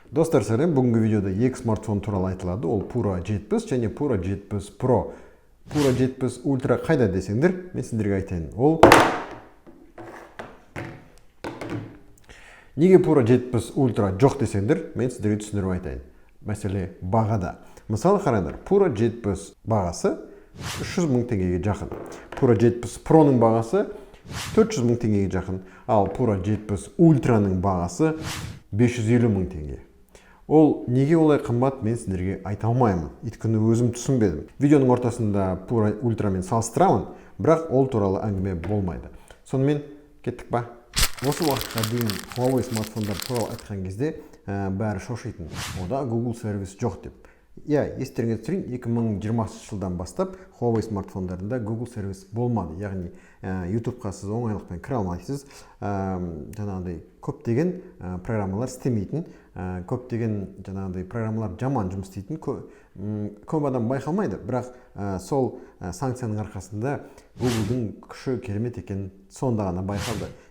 Достар, сәлем. Бүгінгі видеода екі смартфон туралы айтылады. Ол Pura 70 және Pura 70 Pro. Pura 70 Ultra қайда десеңдер, мен сіздерге айтайын. Ол неге Pura 70 Ultra жоқ десеңдер, мен сіздерге түсіндіріп айтайын. Мәселе бағада. Мысалы қараңдар, Pura 70 бағасы 300 мың теңгеге жақын. Pura 70 Pro'ның бағасы 400 мың теңгеге жақын. Ал Pura 70 Ultra'ның бағасы 550 мың теңге. Ол неге олай қымбат, мен сіздерге айта алмаймын. Өйткені өзім түсінбедім. Видеоның ортасында Pura Ultra мен салыстырамын, бірақ ол туралы әңгіме болмайды. Сонымен кеттік па? Осы уақытқа дейін Huawei смартфондар туралы айтқан кезде бәрі шошитын. Ода Google сервис жоқ деп. Естеріңізге түсірейін, 2020 жылдан бастап Huawei смартфондарында Google сервис болмады. Яғни YouTube-қа сіз оңайлықпен кіре алмайсыз. Жаңағыдай көптеген программалар істемейтін, көптеген жаңағыдай программалар жаман жұмыс істейтін көп адам байқалмайды. Бірақ сол санкцияның арқасында Google-дың күші керемет екен сонда ғана байқалды.